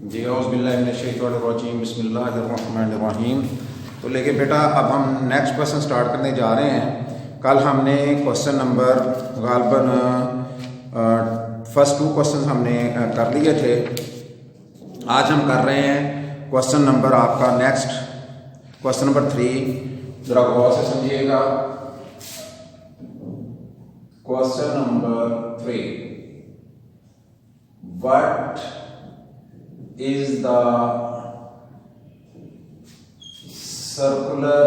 जी औज़ुबिल्लाहिमिनश्शैतानिर्रजीम बिस्मिल्लाहिर्रहमानिर्रहीम। तो लेके बेटा अब हम नेक्स्ट क्वेश्चन स्टार्ट करने जा रहे हैं। कल हमने क्वेश्चन नंबर गालबन फर्स्ट 2 क्वेश्चन हमने कर लिए थे। आज हम कर रहे हैं क्वेश्चन नंबर आपका नेक्स्ट क्वेश्चन नंबर 3। ज़रा गौर से समझिएगा। Question number 3, what is the circular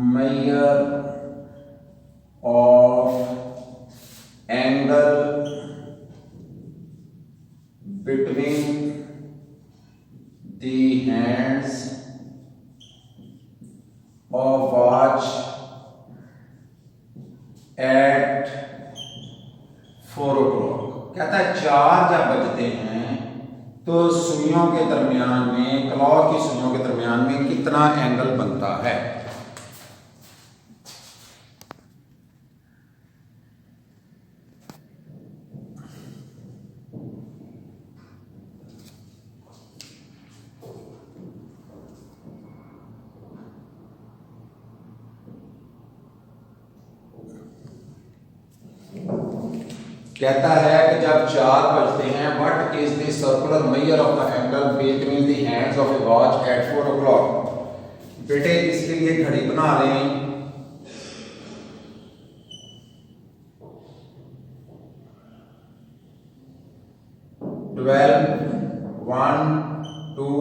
measure of angle between the hands of watch at 4 o'clock। कहता है 4 जब बजते हैं तो सुइयों के दरमियान में, क्लॉक की सुइयों के दरमियान में कितना एंगल बनता है। कहता है कि जब 4 बजते हैं, what is the circular measure of the angle between the hands of a watch at 4 o'clock। बेटे इसके लिए घड़ी बना लें। ट्वेल्व 1 2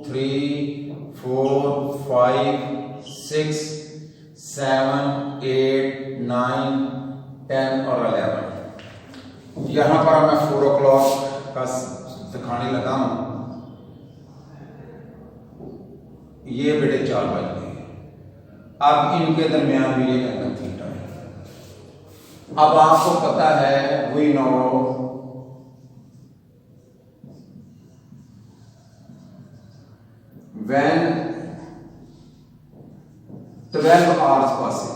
3 4 5 6 7 8 9 10 और 11। यहां पर मैं 4 o'clock का दिखाने लगा हूं। ये बेटे 4 बज गए। अब इनके दरमियान भी ये एंगल थीटा है। अब आपको पता है, we know when 12 hours passes,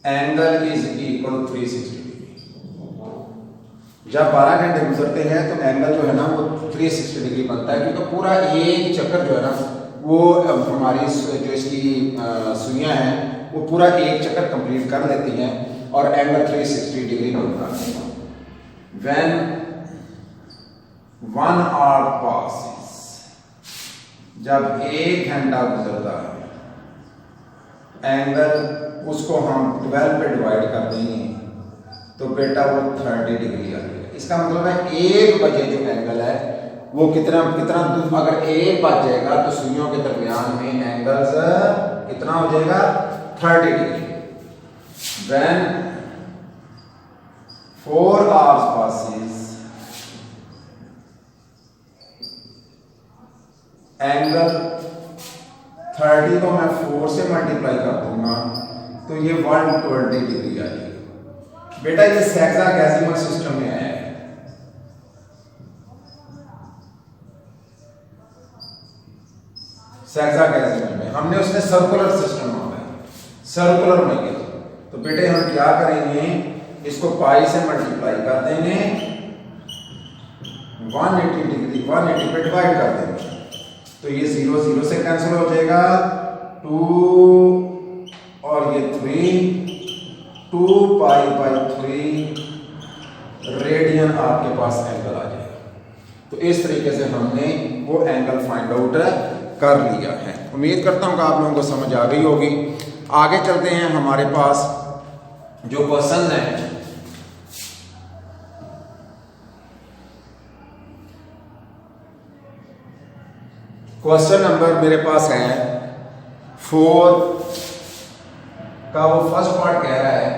angle is equal 360 degree. जब 12 घंटे गुजरते हैं तो एंगल जो है ना वो 360 डिग्री बनता है, क्योंकि पूरा एक चक्कर जो है ना वो हमारी जो इसकी सुइयां हैं वो पूरा एक चक्कर कंप्लीट कर लेती हैं और एंगल 360 डिग्री बनता है। व्हेन 1 hour passes, जब 1 घंटा गुजरता है, एंगल उसको हम 12 पे डिवाइड कर देंगे तो बेटा वो 30 डिग्री आ जाएगा। इसका मतलब है 1 बजे जो एंगल है वो कितना अगर 1 बज जाएगा तो सुइयों के दरमियान में एंगल्स कितना हो जाएगा, 30 degree. When 4 hours passes, angle 30 को मैं 4 से मल्टीप्लाई कर दूंगा तो ये 120 डिग्री आ जाएगी। बेटा ये सेक्सागेसिमल सिस्टम में है। सेक्सागेसिमल में हमने उसने सर्कुलर सिस्टम मांगा है, सर्कुलर में किया। तो बेटे हम क्या करेंगे, इसको पाई से मल्टीप्लाई कर देंगे, 180 डिग्री 180 पे डिवाइड कर देंगे तो ये 0 0 से कैंसिल हो जाएगा, 2 और ये 3, 2 पाई बाई 3 रेडियन आपके पास एंगल आ जाएगा। तो इस तरीके से हमने वो एंगल फाइंड आउट कर लिया है। उम्मीद करता हूं कि आप लोगों को समझ आ गई होगी। आगे चलते हैं, हमारे पास जो क्वेश्चन है क्वेश्चन नंबर मेरे पास है 4 का वो फर्स्ट पार्ट कह रहा है,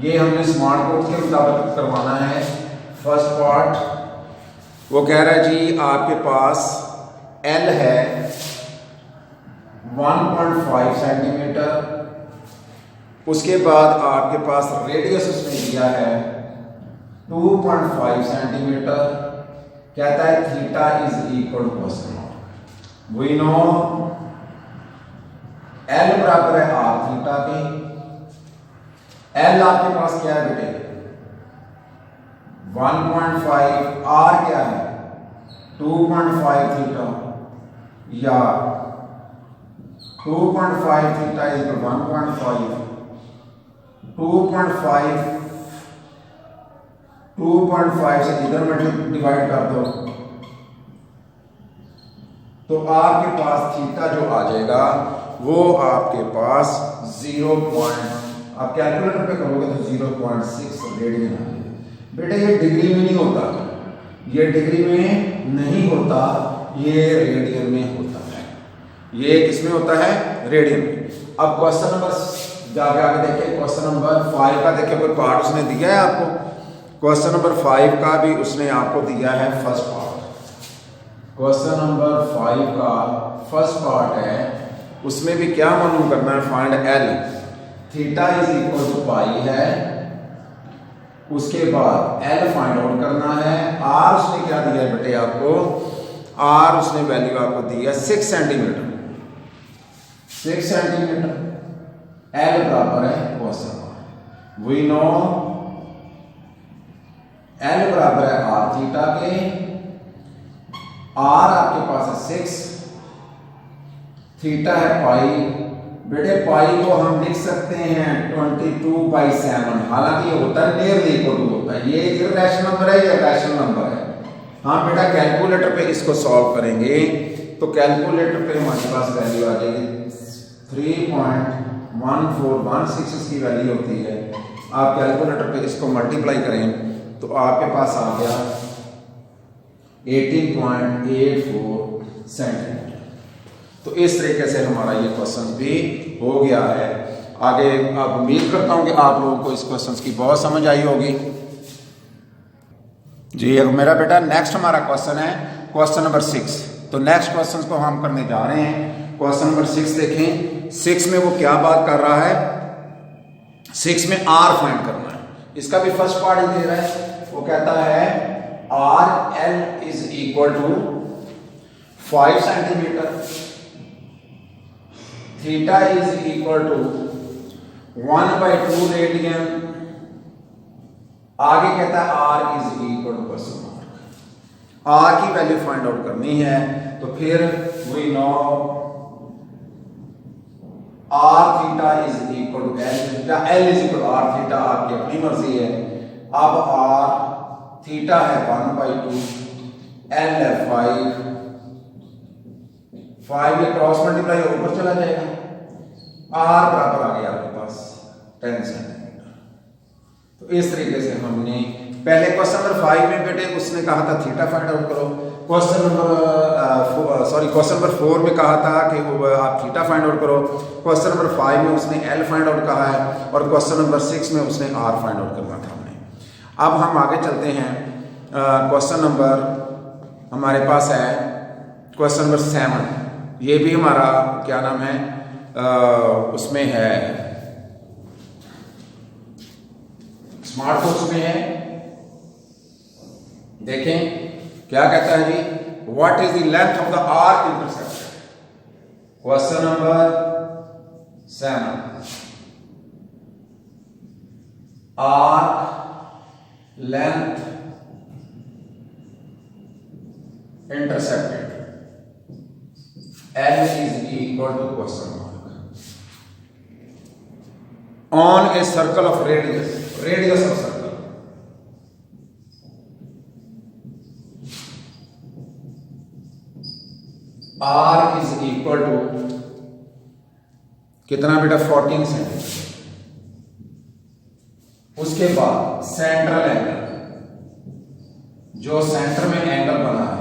ये हमने स्मार्ट बोर्ड के मुताबिक करवाना है। फर्स्ट पार्ट वो कह रहा है जी आपके पास L है 1.5 सेंटीमीटर, उसके बाद आपके पास रेडियस उसने दिया है 2.5 सेंटीमीटर। कहता है theta is equal to cos nought. We know L बराबर है r थीटा के एल आपके पास क्या है बेटे 1.5, आर क्या है 2.5 थीटा या 2.5 थीटा इज 1.5 2.5 से इधर में डिवाइड कर दो तो आपके पास थीटा जो आ जाएगा वो आपके पास 0. आप कैलकुलेटर पे करोगे तो 0.6 रेडियन आ जाएगा। बेटा ये डिग्री में नहीं होता, ये डिग्री में नहीं होता, ये रेडियन में होता है। ये किसमें होता है? रेडियन में। अब क्वेश्चन नंबर जाके आगे देखिए, क्वेश्चन नंबर 5 का देखिए कोई पार्ट उसने दिया है आपको। क्वेश्चन नंबर 5 का भी उसने आपको दिया है फर्स्ट पार्ट। क्वेश्चन नंबर 5 का फर्स्ट पार्ट है, उसमें भी क्या मालूम करना है? Find L, theta is equal to pi है, उसके बाद एल फाइंड आउट करना है। आर उसने क्या दिया है बेटे आपको? आर उसने वैल्यू आपको दी है 6 सेंटीमीटर। 6 सेंटीमीटर। एल बराबर है क्वेश्चन वी नो एल बराबर है आर थीटा के। आर आपके पास है 6, थीटा है पाई। बेटे पाई को हम लिख सकते हैं 22/7, हालांकि ये होता है नियरली इक्वल टू होता है। ये इर्रेशनल नंबर है, ये रैशनल नंबर है। हाँ बेटा कैलकुलेटर पे इसको सॉल्व करेंगे तो कैलकुलेटर पे हमारे पास वैल्यू आ जाएगी 3.1416 इसकी वैल्यू होती है। आप कैलकुलेटर पे इसको मल्टीप्लाई करें तो आपके पास आ गया 18.84 सेंटीमीटर। तो इस तरीके से हमारा ये क्वेश्चन भी हो गया है। आगे आप उम्मीद करता हूं कि आप लोगों को इस क्वेश्चन की बहुत समझ आई होगी जी। अब मेरा बेटा नेक्स्ट हमारा क्वेश्चन है क्वेश्चन नंबर 6। तो नेक्स्ट क्वेश्चन को हम करने जा रहे हैं। क्वेश्चन नंबर 6 देखें। 6 में वो क्या बात कर रहा है? 6 में आर फाइंड करना है। इसका भी फर्स्ट पार्ट ही दे रहा है। वो कहता है R L is equal to 5 centimetre, theta is equal to 1/2 radian. आगे कहता है R is equal to question mark. R की वैल्यू फाइंड आउट करनी है तो फिर we know R theta is equal to L, या L is equal to R theta, आपकी अपनी मर्जी है। अब आर थीटा है 1/2, एल है 5 ये क्रॉस मल्टीप्लाई ऊपर चला जाएगा। आर बराबर आ गया आपके पास 10 सेंटीमीटर। तो इस तरीके से हमने पहले क्वेश्चन नंबर 5 में बेटे उसने कहा था थीटा फाइंड आउट करो। क्वेश्चन नंबर 4 में कहा था कि आप थीटा फाइंड आउट करो। क्वेश्चन नंबर 5 में उसने एल फाइंड आउट कहा है और क्वेश्चन नंबर 6 में उसने आर फाइंड आउट करना था हमने। अब हम आगे चलते हैं। क्वेश्चन नंबर हमारे पास है क्वेश्चन नंबर 7। ये भी हमारा क्या नाम है उसमें है स्मार्ट कोर्स में है। देखें क्या कहता है जी, what is the length of the arc intersection. Question number 7, arc length intersected L is equal to question mark on a circle of radius of circle R is equal to कितना बेटा 14 centimetre. उसके बाद central angle, जो centre में angle बना है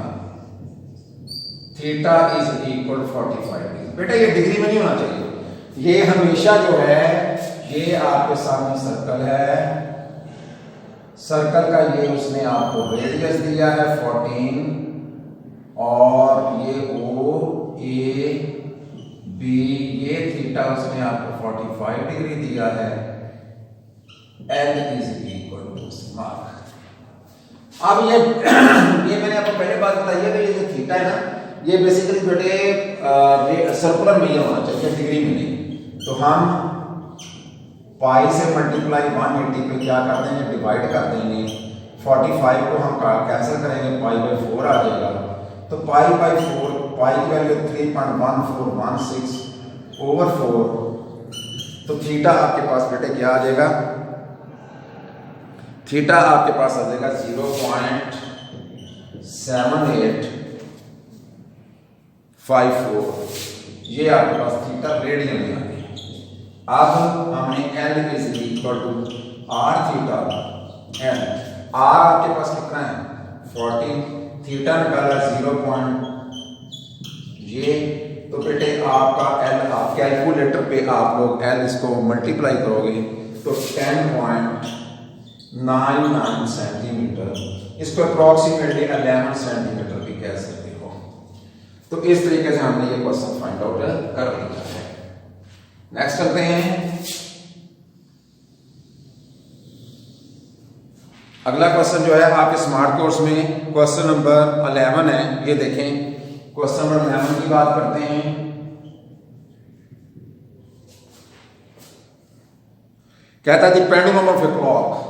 theta is equal 45 degree. बेटा ये डिग्री में नहीं होना चाहिए, ये हमेशा जो है ये आपके सामने सर्कल है, सर्कल का ये उसने आपको रेडियस दिया है 14 और ये ओ ए बी, ये थीटा उसने आपको 45 डिग्री दिया है। L is equal to mark. अब ये मैंने आपको पहले बात बताई है कि ये जो थीटा है ना, ये बेसिकली बेटे सर्कुलर में ही होना चाहिए, डिग्री में नहीं। तो हम पाई से मल्टीप्लाई 180 पे क्या कर देंगे, डिवाइड कर देंगे। 45 को हम कैंसिल करेंगे, पाई बाई 4 आ जाएगा। तो पाई बाई 4, पाई की वैल्यू 3.1416 ओवर 4। तो थीटा आपके पास बेटे क्या आ जाएगा, थीटा आपके पास आ जाएगा 0.7854। ये आपके पास थीटा रेडियन में आ गया। अब हमने L is equal to R theta L. R आपके पास कितना है 40, थीटा निकाला 0. ये तो बेटे आपका L, आप कैलकुलेटर पे आप लोग L इसको मल्टीप्लाई करोगे तो 10.99 सेंटीमीटर, इसको अप्रॉक्सीमेटली 11 सेंटीमीटर भी कह सकते हो। तो इस तरीके से हमने ये क्वेश्चन फाइंड आउट कर लिया है। नेक्स्ट करते हैं। अगला क्वेश्चन जो है आपके स्मार्ट कोर्स में क्वेश्चन नंबर 11 है। ये देखें, क्वेश्चन नंबर 11 की बात करते हैं। कहता है the pendulum of a clock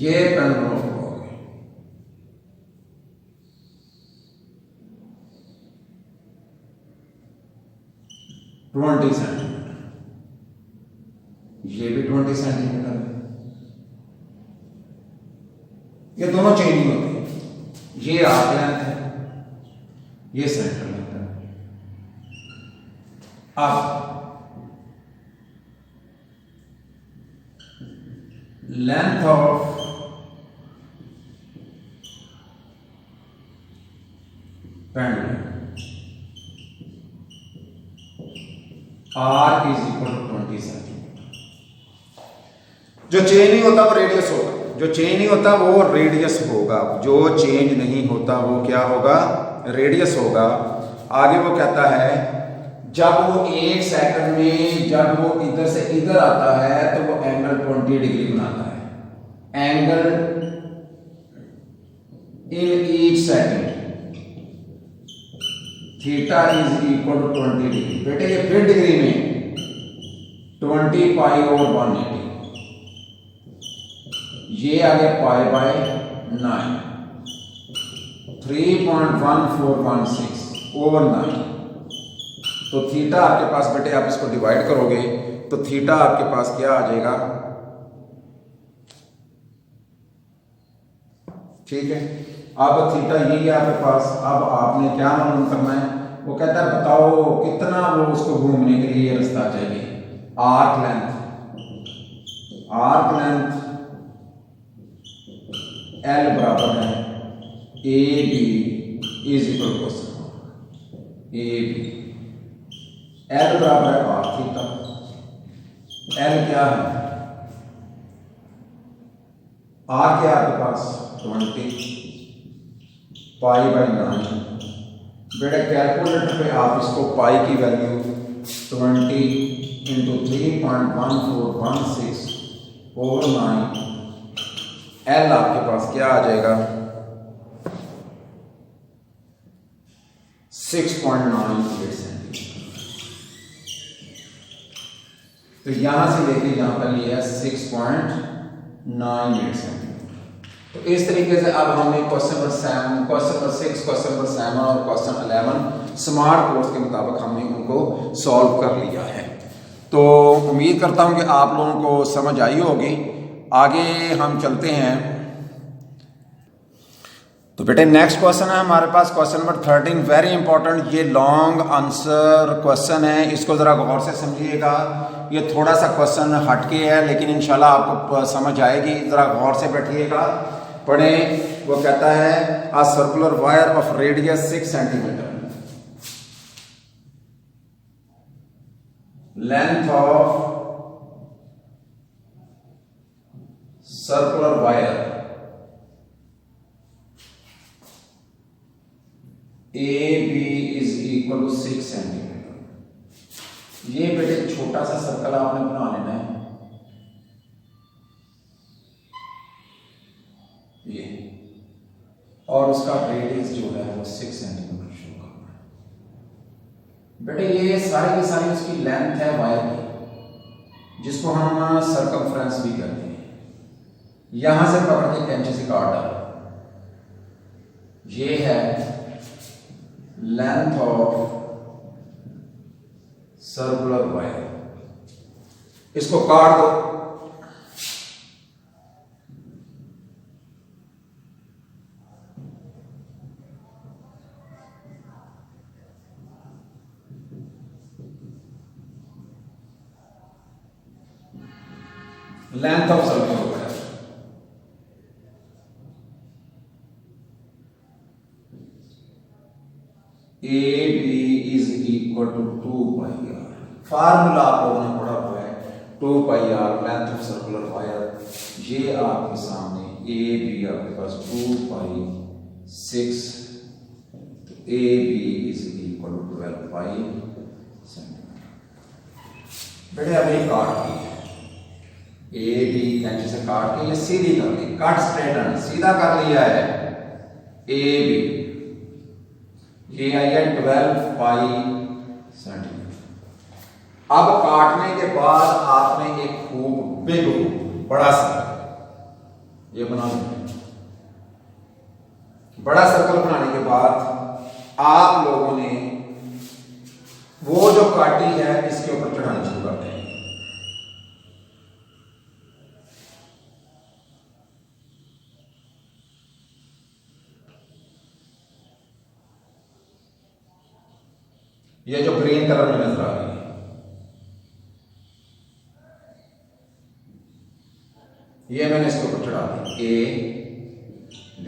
ये पेंडुलम ऑफ क्लॉक है। ट्वेंटी सेंटीमीटर, ये भी 20 सेंटीमीटर है। ये दोनों चेंजिंग होते हैं। ये आर्क लेंथ है, ये सेंटर लेंथ है। अब length of pendulum R is equal to 20 centimetre. जो चेंज नहीं होता वो रेडियस होगा, जो चेंज नहीं होता वो रेडियस होगा, जो चेंज नहीं होता वो क्या होगा, रेडियस होगा। आगे वो कहता है जब वो 1 सेकंड में जब वो इधर से इधर आता है तो वो एंगल 20 डिग्री बनाता है। Angle in each second theta is equal to 20 degree. बेटे ये फिर डिग्री में 20 पाई ओवर 180, ये आ गया पाई बाय 9, 3.1416 ओवर 9। तो थीटा आपके पास बेटे आप इसको डिवाइड करोगे तो थीटा आपके पास क्या आ जाएगा, ठीक है। अब थीटा ये है आपके पास। अब आपने क्या मालूम करना है, वो कहता है बताओ कितना वो उसको घूमने के लिए रास्ता चाहिए। आर्क लेंथ L बराबर है A B is equal to A B. L बराबर है आर थीटा। L क्या है, आर क्या आपके पास 20 पाई बाई 9। बेटा कैलकुलेटर पे आप इसको पाई की वैल्यू 20 इंटू 3.1416 ओवर 9। L आपके पास क्या आ जाएगा 6.98 सेंटीमीटर। तो यहां से लेके यहां पर लिया 6.98 सेंटीमीटर। तो इस तरीके से अब हमने question number 7, question number 6, question number 7 और क्वेश्चन 11 स्मार्ट कोर्स के मुताबिक हमने उनको सॉल्व कर लिया है। तो उम्मीद करता हूं कि आप लोगों को समझ आई होगी। आगे हम चलते हैं। तो बेटे नेक्स्ट क्वेश्चन है हमारे पास क्वेश्चन नंबर 13, वेरी इंपॉर्टेंट। ये लॉन्ग आंसर क्वेश्चन है, इसको ज़रा गौर से समझिएगा। ये थोड़ा सा क्वेश्चन हटके है लेकिन इंशाल्लाह आपको समझ आएगी। ज़रा गौर से बैठिएगा, पढ़ें। वो कहता है a circular wire of radius 6 centimetre, length of circular wire AB is equal to 6 centimetre. ये बेटे छोटा सा सर्कल आपने बना लेना है। और उसका रेडियस जो है वो 6 सेंटीमीटर शो करना है। बेटे ये सारी की सारी उसकी लेंथ है वायर की, जिसको हम सर्कमफ्रेंस भी कहते हैं। यहां से पकड़ के कैंची से काट डालो। ये है लेंथ ऑफ सर्कुलर वायर, इसको काट दो। Length of circular wire AB is equal to 2πr। Formula आप लोगों ने पढ़ा हुआ है 2πr length of circular wire. ये आपके सामने AB आपके पास 2π6, तो AB is equal to 12 pi centimetre. बेटे अभी काट दी AB कैंची से काट के ये सीधी कर दी, कट स्ट्रेटन सीधा कर लिया है AB। ये आई है 12 पाई सेंटीमीटर। अब काटने के बाद आपने एक खूब बिग बड़ा सर्कल ये बना लिया। बड़ा सर्कल बनाने के बाद आप लोगों ने वो जो काटी है इसके ऊपर चढ़ानी शुरू कर देंगे। ये जो ग्रीन कलर में नजर आ रही है ये मैंने इसके ऊपर चढ़ा दी AB।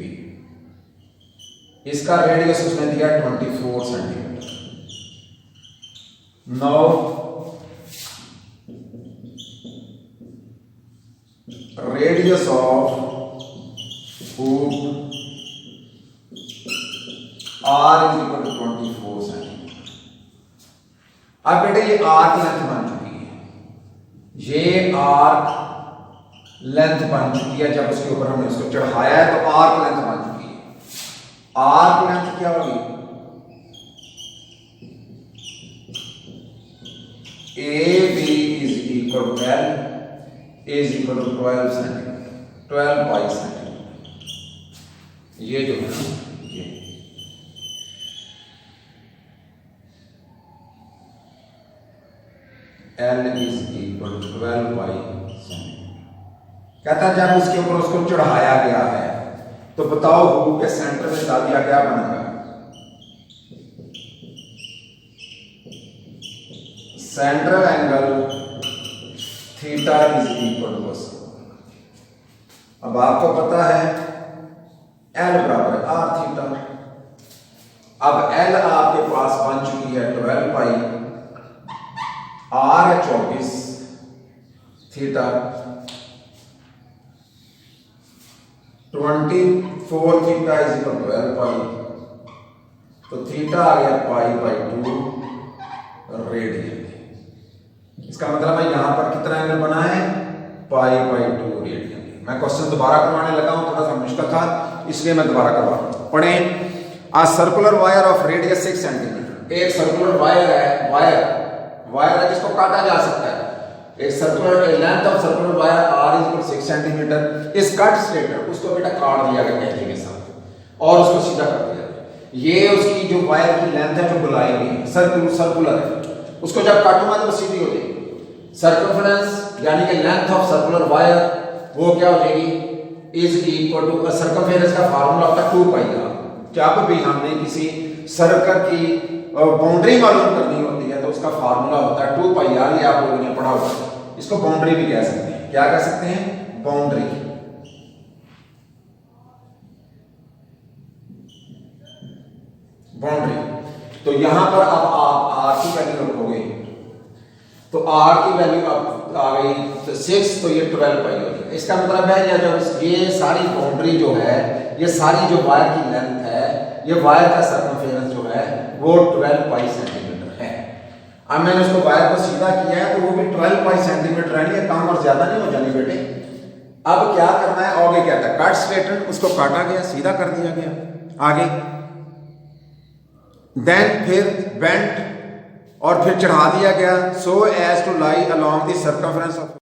इसका रेडियस उसने दिया 24 centimetre. Now radius of hoop R is equal to 24 centimetre. अब बेटे ये आर्क लेंथ बन चुकी है, ये आर्क लेंथ बन चुकी है। जब उसके ऊपर हमने उसको चढ़ाया है तो आर्क लेंथ बन चुकी है। आर्क लेंथ क्या होगी? AB is equal to L is equal to 12 centimetre, 12 pi centimetre. ये जो है ना ये L is equal to 12 pi centimetre. कहता है जब उसके ऊपर उसको चढ़ाया गया है तो बताओ हुक के सेंटर में दादिया क्या बनेगा? Central angle theta is equal to बस। अब आपको पता है L बराबर है R थीटा। अब L आपके पास बन चुकी है 12 पाई, R है 24, theta 24 theta is equal to 12 pi, तो थीटा आ गया पाई बाई 2 रेडियन। इसका मतलब है यहां पर कितना एंगल बना है? Pi by 2 radian. मैं क्वेश्चन दोबारा करवाने लगा हूं, थोड़ा सा मुश्किल था इसलिए मैं दोबारा करवा रहा हूं। पढ़ें, a circular wire of radius 6 centimetre. एक सर्कुलर वायर है, वायर है जिसको काटा जा सकता है। एक circular length of circular wire R is equal 6 centimetre. इस कट स्ट्रेटनर उसको बेटा काट दिया गया कैंची के साथ और उसको सीधा कर दिया। ये उसकी जो वायर की लेंथ है जो बुलाई हुई सर्कुलर है, उसको जब काटूंगा तो सीधी हो जाएगी। सर्कमफ्रेंस यानी कि लेंथ ऑफ सर्कुलर वायर वो क्या हो जाएगी? इज इक्वल टू सर्कमफ्रेंस का फार्मूला होता है 2πr। जब भी हमने किसी सर्कल की बाउंड्री मालूम करनी होती है तो उसका फार्मूला होता है 2πr। ये आप लोगों ने पढ़ा हुआ है। इसको बाउंड्री भी कह सकते हैं। क्या कह सकते हैं? बाउंड्री। बाउंड्री। तो यहां पर अब आप R की वैल्यू रखोगे तो R की वैल्यू अब आ गई 6, तो ये 12 पाई हो जाएगा। इसका मतलब है जब ये सारी बाउंड्री जो है, ये सारी जो वायर की लेंथ है, ये वायर का सर्कमफेरेंस जो है वो 12 पाई सेंटीमीटर है। अब मैंने उसको वायर को सीधा किया है तो वो भी 12 पाई सेंटीमीटर है, कम और ज्यादा नहीं हो जानी बेटे। अब क्या करना है, आगे क्या था, कट स्ट्रेटन, उसको काटा गया, सीधा कर दिया गया आगे, देन फिर बेंट और फिर चढ़ा दिया गया, so as to lie along the circumference of